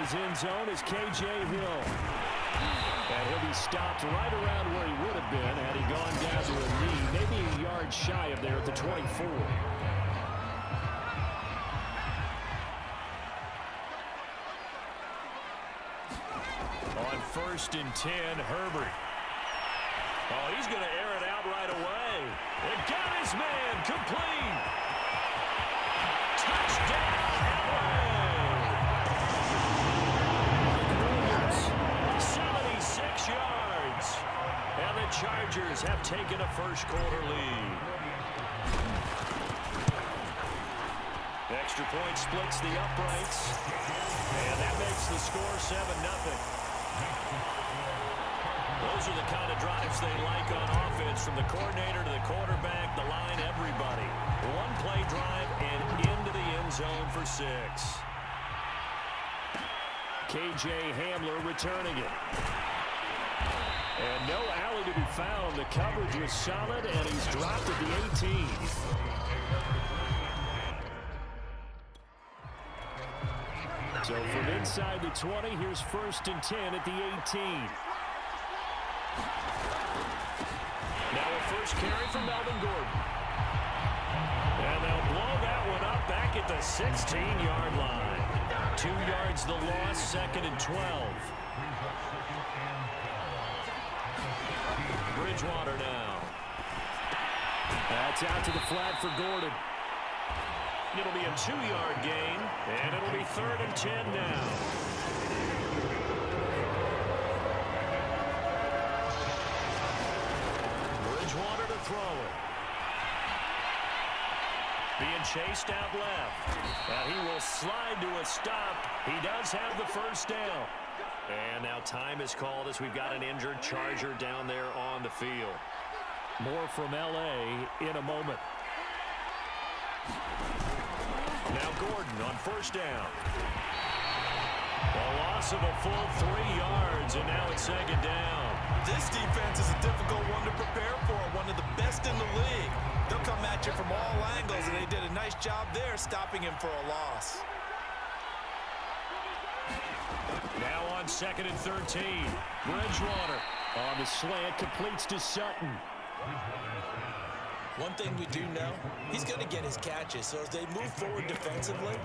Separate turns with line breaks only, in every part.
his end zone is K.J. Hill. And he'll be stopped right around where he would have been had he gone down to a knee, maybe a yard shy of there at the 24. On 1st and 10, Herbert. Oh, he's going to air it out right away. It got his man complete. Touchdown, LA. 76 yards. And the Chargers have taken a first-quarter lead. Extra point splits the uprights. And that makes the score 7-0. Those are the kind of drives they like on offense, from the coordinator to the quarterback, the line, everybody. One-play drive and into the end zone for 6. K.J. Hamler returning it. And no alley to be found. The coverage was solid, and he's dropped at the 18. So from inside the 20, here's 1st and 10 at the 18. Now a first carry from Melvin Gordon. And they'll blow that one up back at the 16-yard line. 2 yards the loss, 2nd and 12. Bridgewater now. That's out to the flat for Gordon. It'll be a 2-yard gain, and it'll be 3rd and 10 now. Bridgewater to throw it. Being chased out left. Now he will slide to a stop. He does have the first down. And now time is called as we've got an injured Charger down there on the field. More from L.A. in a moment. Now Gordon on first down. A loss of a full 3 yards, and now it's 2nd down.
This defense is a difficult one to prepare for, one of the best in the league. They'll come at you from all angles, and they did a nice job there stopping him for a loss.
Now on 2nd and 13. Bridgewater on the slant, completes to Sutton.
One thing we do know, he's going to get his catches. So as they move forward defensively,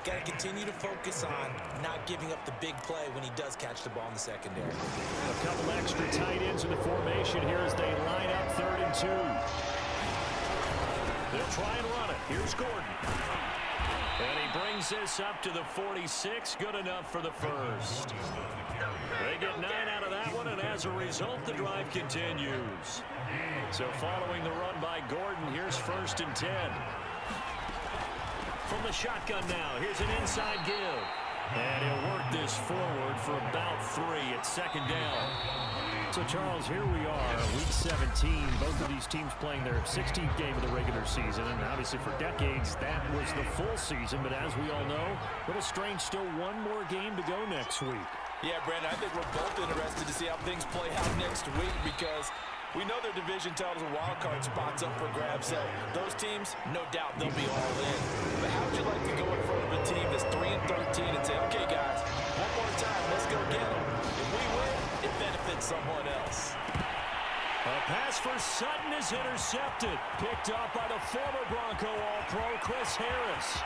got to continue to focus on not giving up the big play when he does catch the ball in the secondary.
A couple extra tight ends in the formation here as they line up 3rd and 2. They'll try and run it. Here's Gordon. And he brings this up to the 46. Good enough for the first. They get 9 out of that one, and as a result, the drive continues. So following the run by Gordon, here's 1st and 10. From the shotgun now, here's an inside give. And he'll work this forward for about 3 at 2nd down. So, Charles, here we are, Week 17. Both of these teams playing their 16th game of the regular season. And obviously for decades, that was the full season. But as we all know, a little strange, still one more game to go next week.
Yeah, Brandon, I think we're both interested to see how things play out next week because we know their division titles and wild card spots up for grabs. So those teams, no doubt they'll be all in. But how would you like to go in front of a team that's 3-13 and say, okay, guys, one more time, let's go get them. If we win, it benefits someone else.
A pass for Sutton is intercepted. Picked up by the former Bronco All-Pro, Chris Harris.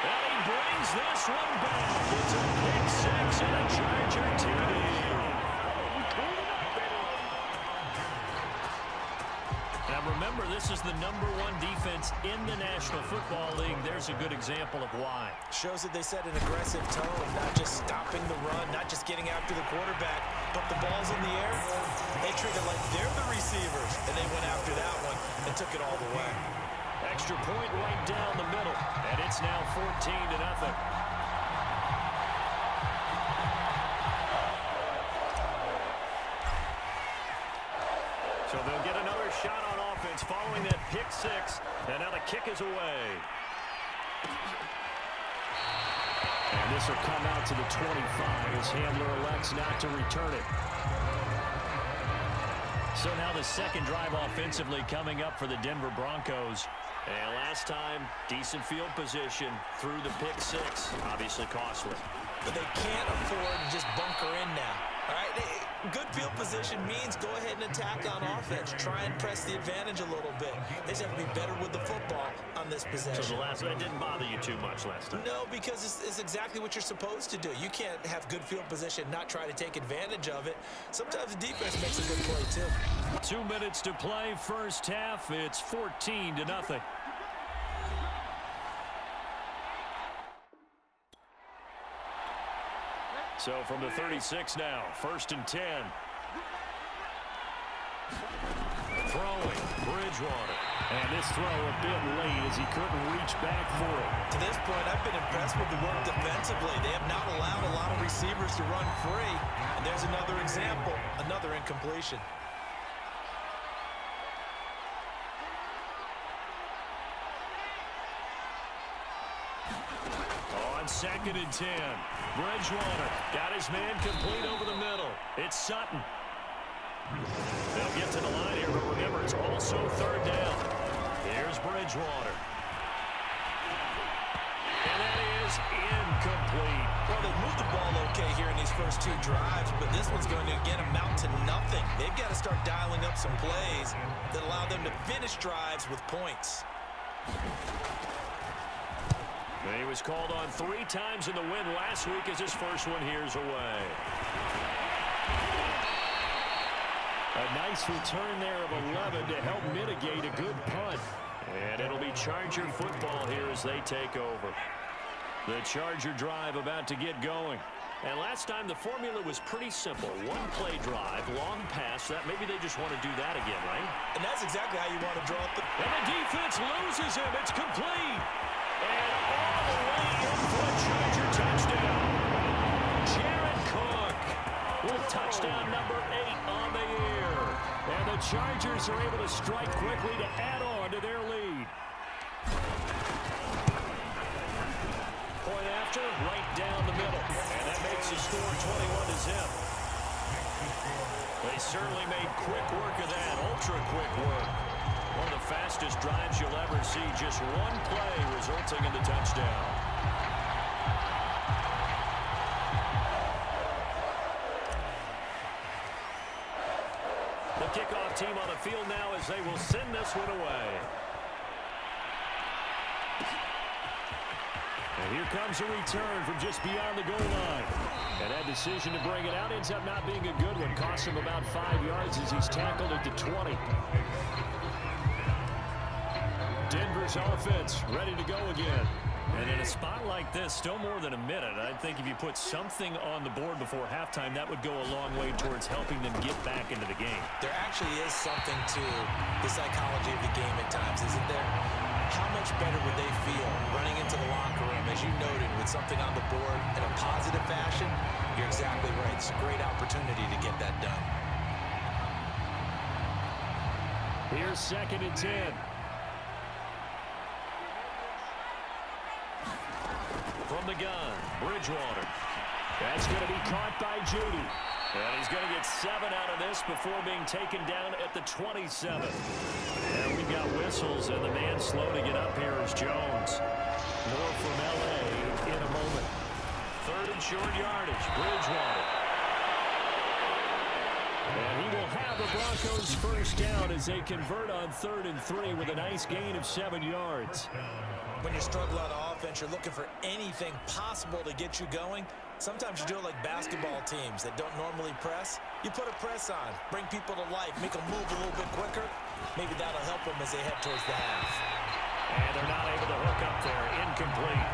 And he brings this one back. It's a pick 6 and a Charger TD. Now remember, this is the #1 defense in the National Football League. There's a good example of why.
Shows that they set an aggressive tone, not just stopping the run, not just getting after the quarterback, but the ball's in the air. They treat it like they're the receivers, and they went after that one and took it all the way.
Extra point right down the middle, and it's now 14-0. So they'll get another shot on offense following that pick 6, and now the kick is away. And this will come out to the 25 as Hamler elects not to return it. So now the second drive offensively coming up for the Denver Broncos. And last time, decent field position through the pick six. Obviously costly.
But they can't afford to just bunker in now. All right, good field position means go ahead and attack on offense. Try and press the advantage a little bit. They just have to be better with the football on this possession.
So that didn't bother you too much last time?
No, because it's exactly what you're supposed to do. You can't have good field position, not try to take advantage of it. Sometimes the defense makes a good play, too.
2 minutes to play, first half. It's 14-0. So from the 36 now, 1st and 10. Throwing, Bridgewater. And this throw a bit late as he couldn't reach back for it.
To this point, I've been impressed with the work defensively. They have not allowed a lot of receivers to run free. And there's another example, another incompletion.
On 2nd and 10, Bridgewater got his man complete over the middle. It's Sutton. They'll get to the line here, but remember, it's also 3rd down. Here's Bridgewater. And that is incomplete.
Well, they've moved the ball okay here in these first 2 drives, but this one's going to, again, amount to nothing. They've got to start dialing up some plays that allow them to finish drives with points.
He was called on 3 times in the win last week as his first one here's away. A nice return there of 11 to help mitigate a good punt. And it'll be Charger football here as they take over. The Charger drive about to get going. And last time the formula was pretty simple. 1-play drive, long pass. That maybe they just want to do that again, right?
And that's exactly how you want to draw up the...
And the defense loses him. It's complete. And all the way in for a Charger touchdown. Jared Cook with touchdown number 8 on the year. And the Chargers are able to strike quickly to add on to their lead. Point after, right down the middle. And that makes the score 21-0. They certainly made quick work of that, ultra-quick work. One of the fastest drives you'll ever see. Just 1 play resulting in the touchdown. The kickoff team on the field now as they will send this one away. And here comes a return from just beyond the goal line. And that decision to bring it out ends up not being a good one. Costs him about 5 yards as he's tackled at the 20. Denver's offense ready to go again. And in a spot like this, still more than a minute, I think if you put something on the board before halftime, that would go a long way towards helping them get back into the game.
There actually is something to the psychology of the game at times, isn't there? How much better would they feel running into the locker room, as you noted, with something on the board in a positive fashion? You're exactly right. It's a great opportunity to get that done.
Here's 2nd and 10. From the gun, Bridgewater. That's going to be caught by Judy. And he's going to get 7 out of this before being taken down at the 27. And we've got whistles, and the man slow to get up here is Jones. More from L.A. in a moment. 3rd and short yardage, Bridgewater. And he will have the Broncos first down as they convert on 3rd and 3 with a nice gain of 7 yards.
When you struggle on offense, you're looking for anything possible to get you going. Sometimes you do it like basketball teams that don't normally press. You put a press on, bring people to life, make them move a little bit quicker. Maybe that'll help them as they head towards the half.
And they're not able to hook up there. Incomplete.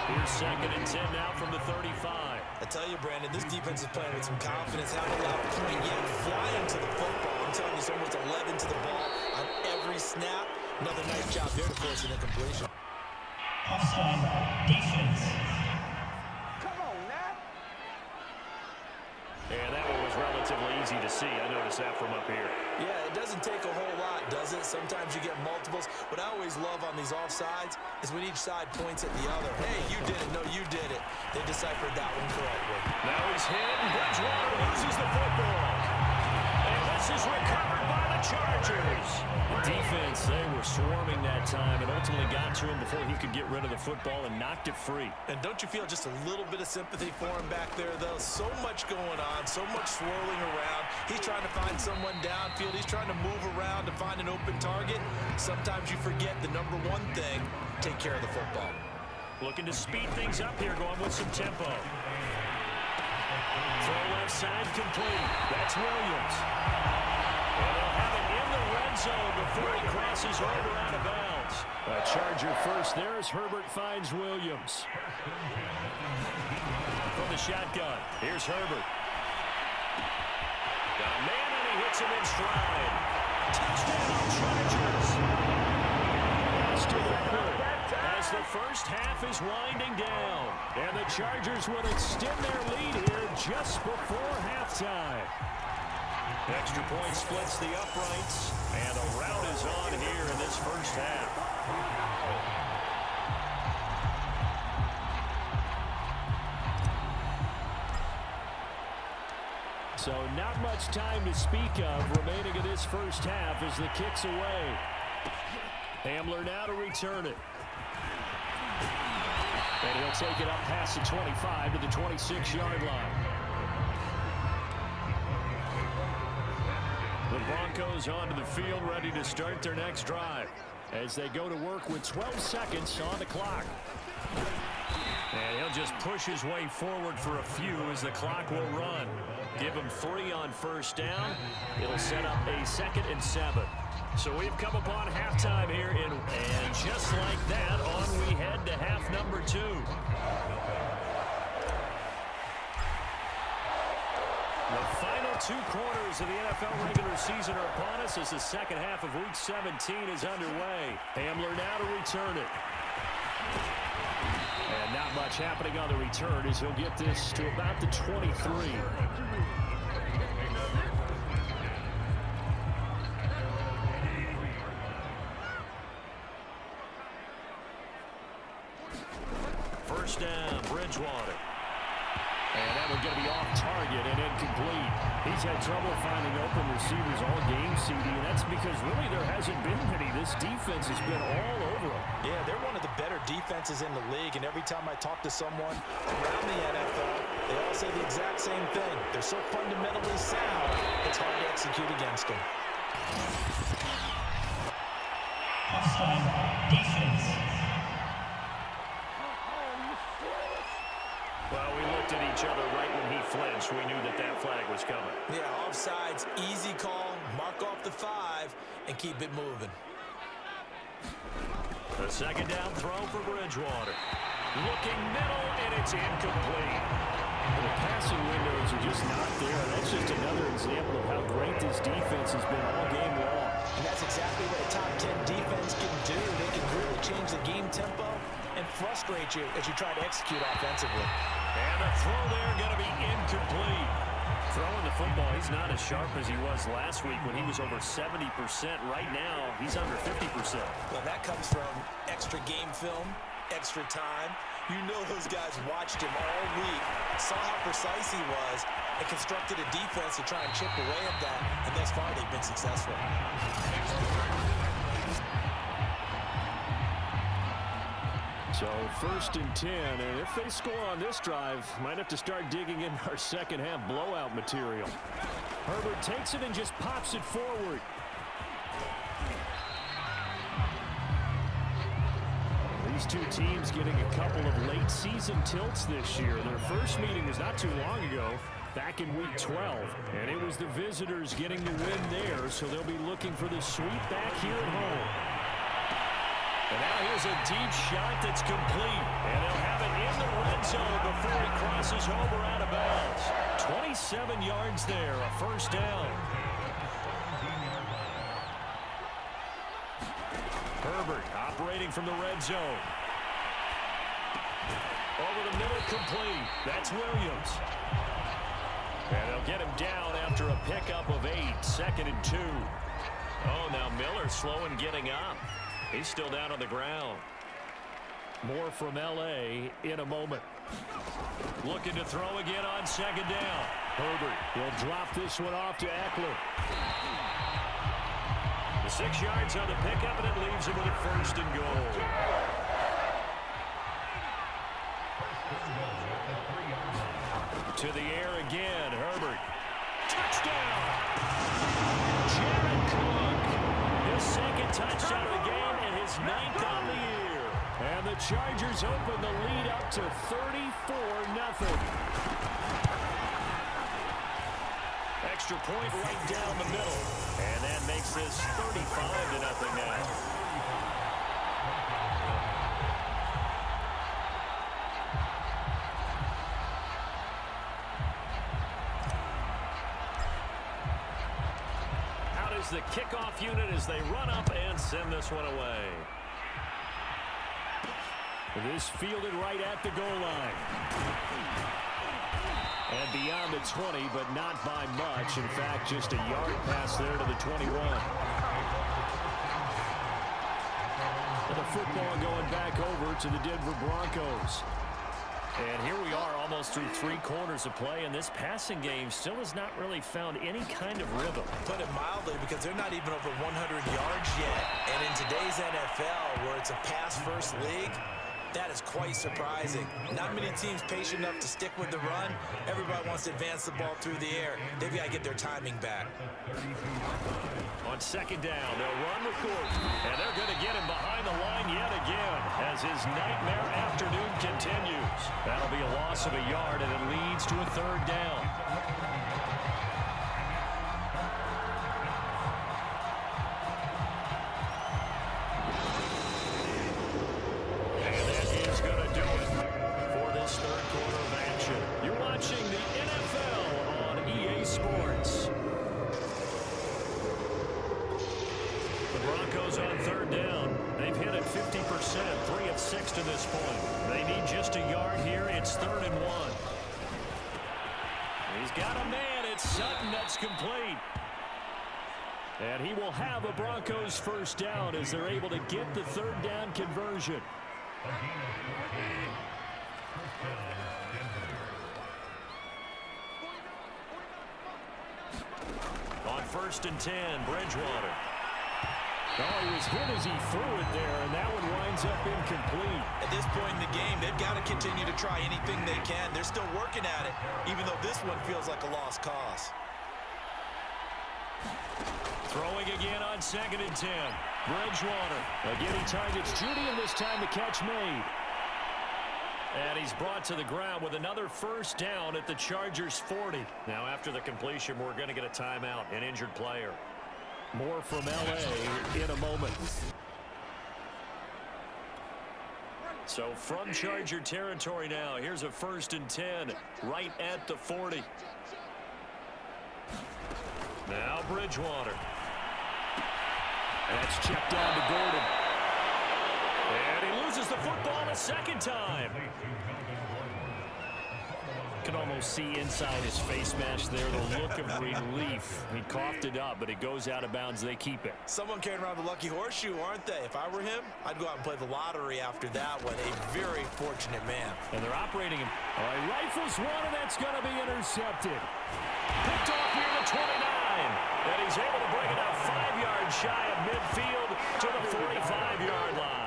Here's 2nd and 10 now from the 35.
I tell you, Brandon, this defense is playing with some confidence. Haven't allowed a point yet. Flying to the football. I'm telling you, it's almost 11 to the ball on every snap. Another nice job there to force an incompletion.
Offside defense.
Come on, Nat.
And that one was relatively easy to see. I noticed that from up here.
Yeah, it doesn't take a whole lot, does it? Sometimes you get multiples. What I always love on these offsides is when each side points at the other. Hey, you did it. No, you did it. They deciphered that one correctly.
Now he's hit, and Bridgewater loses the football. And this is recovered by the Chargers. Chargers. Defense, they were swarming that time and ultimately got to him before he could get rid of the football and knocked it free.
And don't you feel just a little bit of sympathy for him back there, though? So much going on, so much swirling around. He's trying to find someone downfield. He's trying to move around to find an open target. Sometimes you forget the number one thing, take care of the football.
Looking to speed things up here, going with some tempo. Throw left side complete. That's Williams. And they'll have it in the red zone before he crosses over out of bounds. A Charger first there as Herbert finds Williams. From the shotgun, here's Herbert. Got a man and he hits him in stride. Touchdown, Chargers. That's to Herbert as the first half is winding down. And the Chargers will extend their lead here just before halftime. Extra point splits the uprights, and a rout is on here in this first half. So not much time to speak of remaining in this first half as the kick's away. Hamler now to return it. And he'll take it up past the 25 to the 26-yard line. The Broncos onto the field ready to start their next drive as they go to work with 12 seconds on the clock. And he'll just push his way forward for a few as the clock will run. Give him 3 on first down. It'll set up a 2nd and 7. So we've come upon halftime here, and just like that, on we head to half number 2. The final 2 quarters of the NFL regular season are upon us as the second half of Week 17 is underway. Hamler now to return it. And not much happening on the return as he'll get this to about the 23. First down, Bridgewater. And that one going to be off target and incomplete. He's had trouble finding open receivers all game, CD, and that's because really there hasn't been many. This defense has been all over them.
Yeah, they're one of the better defenses in the league, and every time I talk to someone around the NFL, they all say the exact same thing. They're so fundamentally sound, it's hard to execute against them.
Offside defense.
Well, we looked at each other right when he flinched. We knew that that flag was coming.
Yeah, offsides, easy call, mark off the 5, and keep it moving.
The second down throw for Bridgewater. Looking middle, and it's incomplete. The passing windows are just not there. That's just another example of how great this defense has been all game long.
And that's exactly what a top 10 defense can do. They can really change the game tempo and frustrate you as you try to execute offensively.
And the throw there going to be incomplete. Throwing the football, he's not as sharp as he was last week when he was over 70%. Right now, he's under 50%.
Well, that comes from extra game film, extra time. You know those guys watched him all week, saw how precise he was, and constructed a defense to try and chip away at that, and thus far they've been successful.
So 1st and 10, and if they score on this drive, might have to start digging in our second half blowout material. Herbert takes it and just pops it forward. These two teams getting a couple of late season tilts this year. Their first meeting was not too long ago, back in week 12, and it was the visitors getting the win there, so they'll be looking for the sweep back here at home. And now here's a deep shot that's complete. And they'll have it in the red zone before he crosses over out of bounds. 27 yards there, a first down. Herbert operating from the red zone. Over the middle, complete. That's Williams. And they'll get him down after a pickup of 8, 2nd and 2. Oh, now Miller slow in getting up. He's still down on the ground. More from L.A. in a moment. Looking to throw again on second down. Herbert will drop this one off to Eckler. The 6 yards on the pickup, and it leaves him with a first and goal. To the air again, Herbert. Touchdown! Jared Cook. His second touchdown of the game and his 9th on the year. And the Chargers open the lead up to 34-0. Extra point right down the middle. And that makes this 35-0 now. Out is the kickoff unit as they run up and send this one away. It is fielded right at the goal line. And beyond the 20, but not by much. In fact, just a yard pass there to the 21. And the football going back over to the Denver Broncos. And here we are almost through 3 quarters of play, and this passing game still has not really found any kind of rhythm.
Put it mildly, because they're not even over 100 yards yet. And in today's NFL, where it's a pass-first league, that is quite surprising. Not many teams patient enough to stick with the run. Everybody wants to advance the ball through the air. They've got to get their timing back.
On second down, they'll run with Gordon. And they're going to get him behind the line yet again as his nightmare afternoon continues. That'll be a loss of a yard, and it leads to a 3rd down. On 3rd down, they've hit it 50%, 3 of 6 to this point. They need just a yard here. It's 3rd and 1. He's got a man. It's Sutton. That's complete. And he will have a Broncos 1st down as they're able to get the 3rd down conversion. On 1st and 10, Bridgewater. Oh, he was hit as he threw it there, and that one winds up incomplete.
At this point in the game, they've got to continue to try anything they can. They're still working at it, even though this one feels like a lost cause.
Throwing again on 2nd and 10. Bridgewater. Again, he targets Judy, and this time the catch made. And he's brought to the ground with another 1st down at the Chargers 40. Now, after the completion, we're going to get a timeout, an injured player. More from L.A. in a moment. So from Charger territory now, here's a 1st and 10 right at the 40. Now Bridgewater. That's checked down to Gordon. And he loses the football a 2nd time. Can almost see inside his face mask there the look of relief. He coughed it up, but it goes out of bounds. They keep it.
Someone carrying around the lucky horseshoe, aren't they? If I were him, I'd go out and play the lottery after that one. A very fortunate man.
And they're operating him. All right, rifles one, and that's going to be intercepted. Picked off near the 29. And he's able to bring it out 5 yards shy of midfield to the 45-yard line.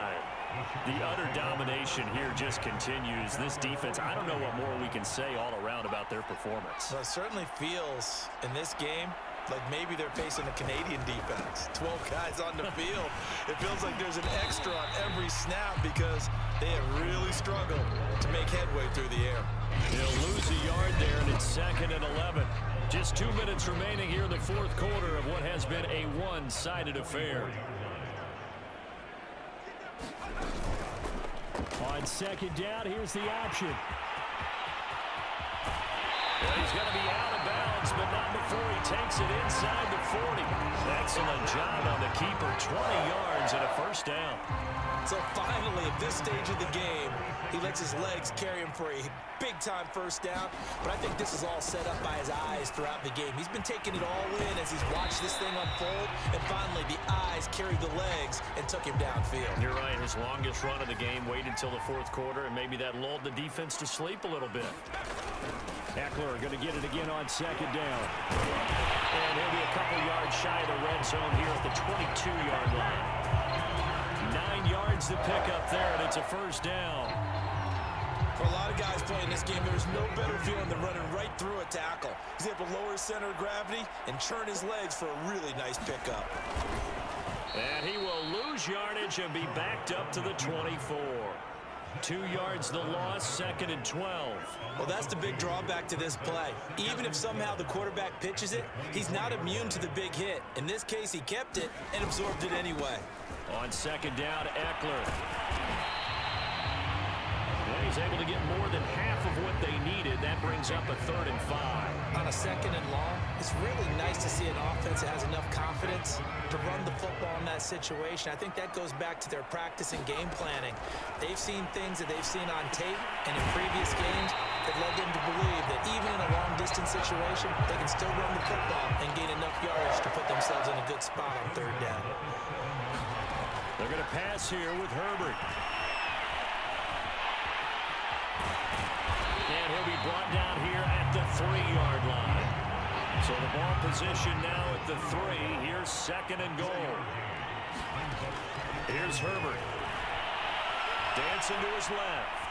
The utter domination here just continues. This defense, I don't know what more we can say all around about their performance.
Well, it certainly feels in this game like maybe they're facing a Canadian defense. 12 guys on the field. It feels like there's an extra on every snap because they have really struggled to make headway through the air.
They'll lose a yard there, and it's 2nd and 11. Just 2 minutes remaining here in the 4th quarter of what has been a one-sided affair. On 2nd down, here's the option. And he's going to be out of bounds, but not before he takes it inside the 40. Excellent job on the keeper. 20 yards and a 1st down.
So finally, at this stage of the game, he lets his legs carry him for a big-time 1st down. But I think this is all set up by his eyes throughout the game. He's been taking it all in as he's watched this thing unfold. And finally, the eyes carried the legs and took him downfield.
You're right. His longest run of the game waited until the 4th quarter, and maybe that lulled the defense to sleep a little bit. Eckler going to get it again on 2nd down. And he'll be a couple yards shy of the red zone here at the 22-yard line. 9 yards to pick up there, and it's a first down.
For a lot of guys playing this game, there's no better feeling than running right through a tackle. He's able to lower his center of gravity and churn his legs for a really nice pickup.
And he will lose yardage and be backed up to the 24. 2 yards the loss, 2nd and 12.
Well, that's the big drawback to this play. Even if somehow the quarterback pitches it, he's not immune to the big hit. In this case, he kept it and absorbed it anyway.
On 2nd down, Eckler. And he's able to get more than half of what they needed. That brings up a 3rd and 5.
On a 2nd and long, it's really nice to see an offense that has enough confidence to run the football in that situation. I think that goes back to their practice and game planning. They've seen things that they've seen on tape and in previous games that led them to believe that even in a long-distance situation, they can still run the football and gain enough yardage to put themselves in a good spot on 3rd down.
They're going to pass here with Herbert. And he'll be brought down here at the 3-yard line. So the ball position now at the 3. Here's 2nd and goal. Here's Herbert. Dancing to his left.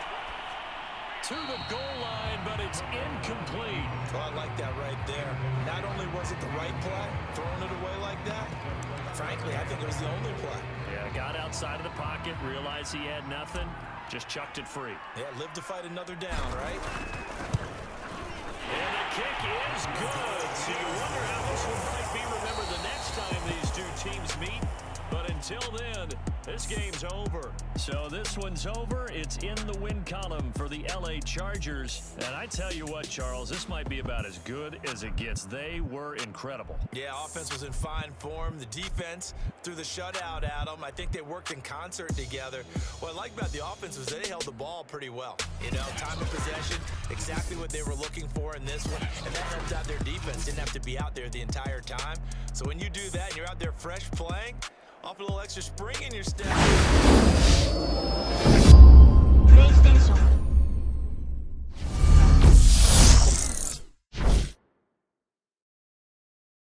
To the goal line, but it's incomplete.
Well, I like that right there. Not only was it the right play, throwing it away like that, frankly, I think it was the only play.
Yeah, got outside of the pocket, realized he had nothing, just chucked it free.
Yeah, live to fight another down, right?
And the kick is good. So you wonder how this one might be remembered the next time these two teams meet. But until then, this game's over. So this one's over. It's in the win column for the LA Chargers. And I tell you what, Charles, this might be about as good as it gets. They were incredible.
Yeah, offense was in fine form. The defense threw the shutout at them. I think they worked in concert together. What I like about the offense was they held the ball pretty well. You know, time of possession, exactly what they were looking for in this one. And that helped out their defense. Didn't have to be out there the entire time. So when you do that and you're out there fresh playing, off a little extra spring in your step.